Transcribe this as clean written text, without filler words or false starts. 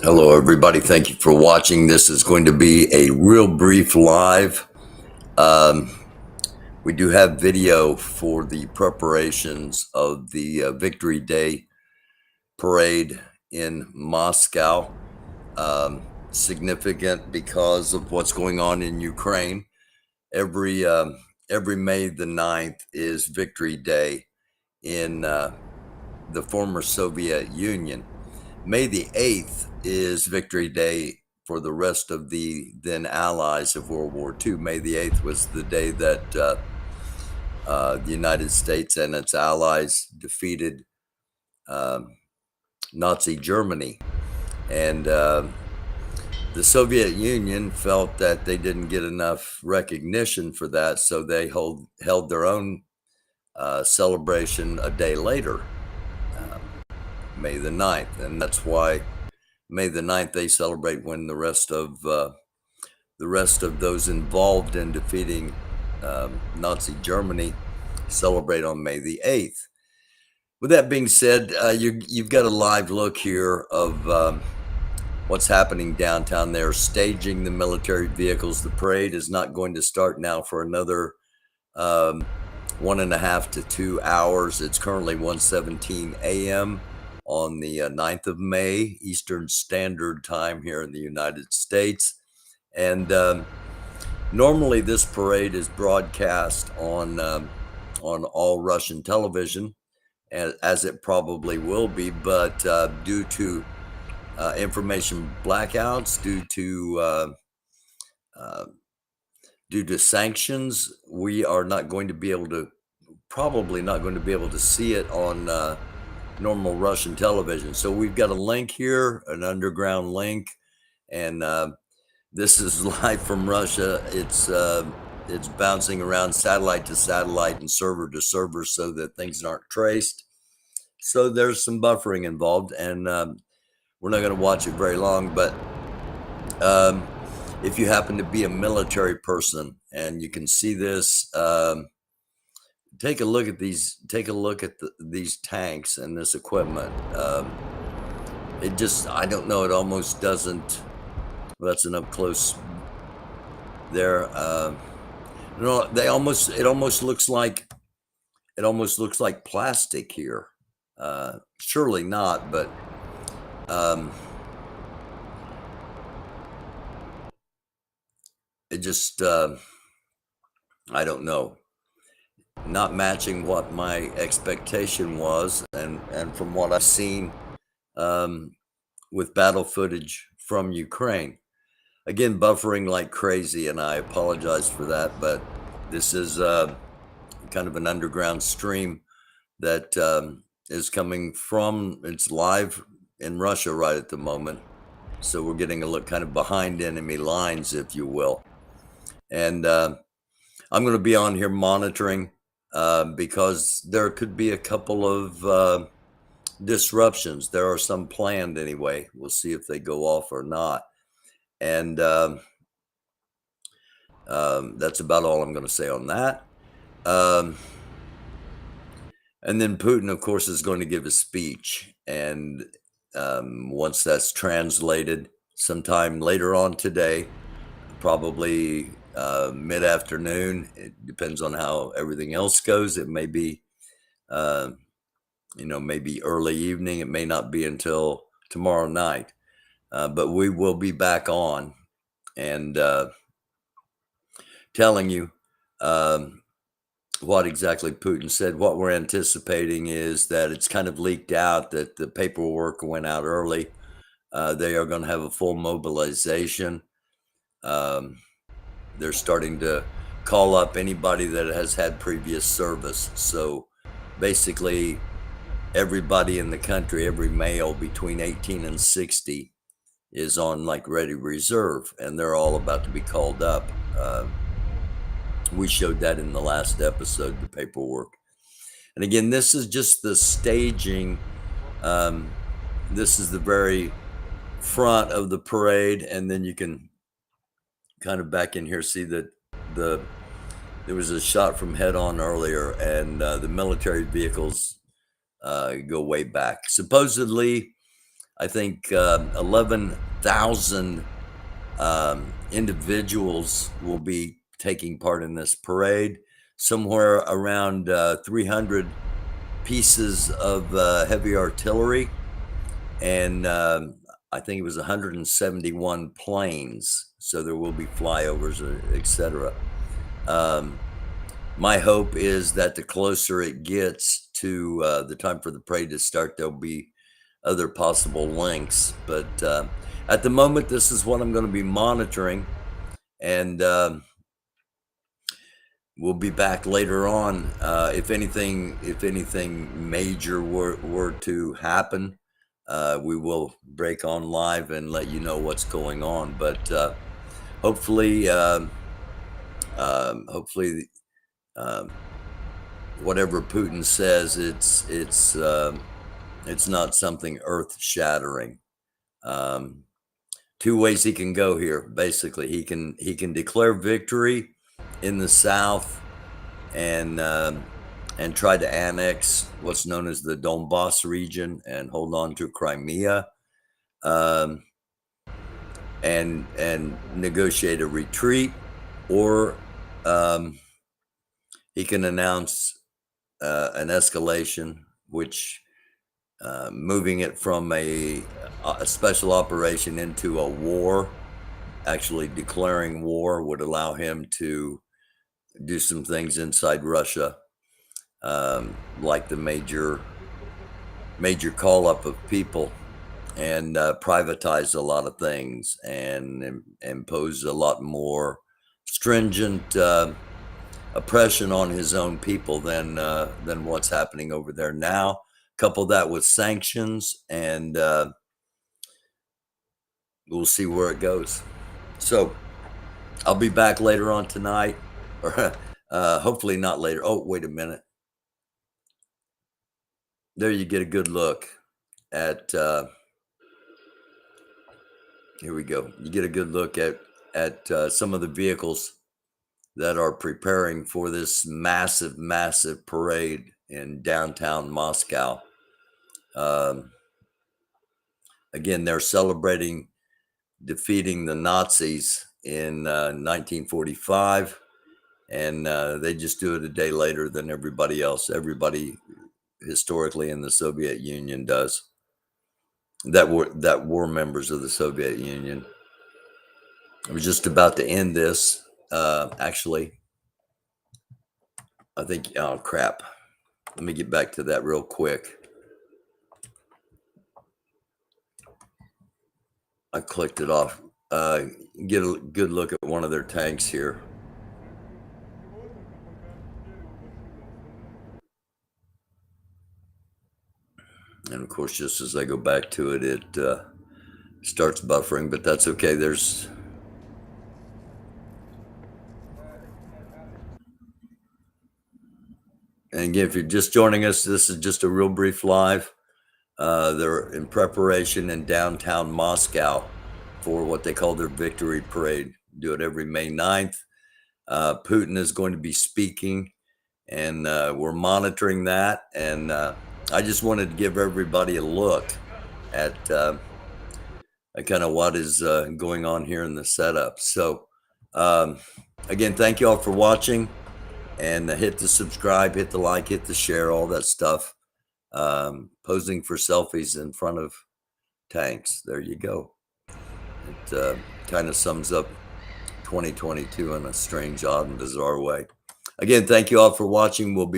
Hello, everybody. Thank you for watching. This is going to be a real brief live. Um, we do have video for the preparations of the Victory Day parade in Moscow. Significant because of what's going on in Ukraine. Every May the 9th is Victory Day in the former Soviet Union. May the 8th is Victory Day for the rest of the then allies of World War II. May the 8th was the day that the United States and its allies defeated Nazi Germany. And the Soviet Union felt that they didn't get enough recognition for that, so they held their own celebration a day later, May the 9th. And that's why May the 9th they celebrate, when the rest of those involved in defeating Nazi Germany celebrate on May the 8th. With that being said, you've got a live look here of what's happening downtown. They're staging the military vehicles. The parade is not going to start now for another 1.5 to 2 hours. It's currently 1:17 a.m. on the 9th of May, Eastern Standard Time here in the United States. And normally this parade is broadcast on all Russian television, as it probably will be, but due to information blackouts, due to sanctions, we are not going to be able to, probably not going to be able to see it on normal Russian television. So we've got a link here, an underground link, and this is live from Russia. It's bouncing around satellite to satellite and server to server so that things aren't traced. So there's some buffering involved, and we're not going to watch it very long. But if you happen to be a military person and you can see this, take a look at these. Take a look at these tanks and this equipment. It just, I don't know. It almost doesn't. Well, that's an up close there. No, it almost looks like plastic here. Surely not, but it just I don't know. Not matching what my expectation was, and from what I've seen with battle footage from Ukraine. Again, buffering like crazy, and I apologize for that, but this is kind of an underground stream that is coming from, it's live in Russia right at the moment. So we're getting a look kind of behind enemy lines, if you will. And I'm going to be on here monitoring because there could be a couple of disruptions. There are some planned anyway. We'll see if they go off or not. And that's about all I'm going to say on that. And then Putin, of course, is going to give a speech. And once that's translated, sometime later on today, probably mid-afternoon, it depends on how everything else goes. It may be, maybe early evening. It may not be until tomorrow night. But we will be back on and telling you what exactly Putin said. What we're anticipating is that it's kind of leaked out that the paperwork went out early. They are going to have a full mobilization. They're starting to call up anybody that has had previous service. So basically, everybody in the country, every male between 18 and 60, is on like ready reserve, and they're all about to be called up. We showed that in the last episode, the paperwork. And again, this is just the staging. This is the very front of the parade, and then you can kind of back in here see that there was a shot from head on earlier, and the military vehicles go way back. Supposedly, I think 11,000 individuals will be taking part in this parade. Somewhere around 300 pieces of heavy artillery, and I think it was 171 planes. So there will be flyovers, etc. My hope is that the closer it gets to the time for the parade to start, there'll be other possible links. But at the moment, this is what I'm going to be monitoring, and we'll be back later on. If anything major were to happen, we will break on live and let you know what's going on. But hopefully, hopefully, whatever Putin says, it's not something earth shattering. Two ways he can go here. Basically, he can declare victory in the south and try to annex what's known as the Donbass region and hold on to Crimea, and negotiate a retreat, or he can announce an escalation, which moving it from a special operation into a war, actually declaring war, would allow him to do some things inside Russia, like the major call up of people, and privatize a lot of things and impose a lot more stringent oppression on his own people than what's happening over there now. Couple that with sanctions, and we'll see where it goes. So I'll be back later on tonight, or hopefully not later. Oh, wait a minute. There you get a good look at, here we go. You get a good look at some of the vehicles that are preparing for this massive, massive parade in downtown Moscow. Again, they're celebrating defeating the Nazis in 1945, and they just do it a day later than everybody else. Everybody historically in the Soviet Union does. That were members of the Soviet Union. I was just about to end this. Actually, I think, oh crap. Let me get back to that real quick. I clicked it off. Get a good look at one of their tanks here. And of course, just as I go back to it, it starts buffering, but that's okay. And again, if you're just joining us, this is just a real brief live. They're in preparation in downtown Moscow for what they call their victory parade. Do it every May 9th. Putin is going to be speaking, and we're monitoring that. And I just wanted to give everybody a look at kind of what is going on here in the setup. So again, thank you all for watching, and hit the subscribe, hit the like, hit the share, all that stuff. Posing for selfies in front of tanks. There you go. It kind of sums up 2022 in a strange, odd, and bizarre way. Again, thank you all for watching. We'll be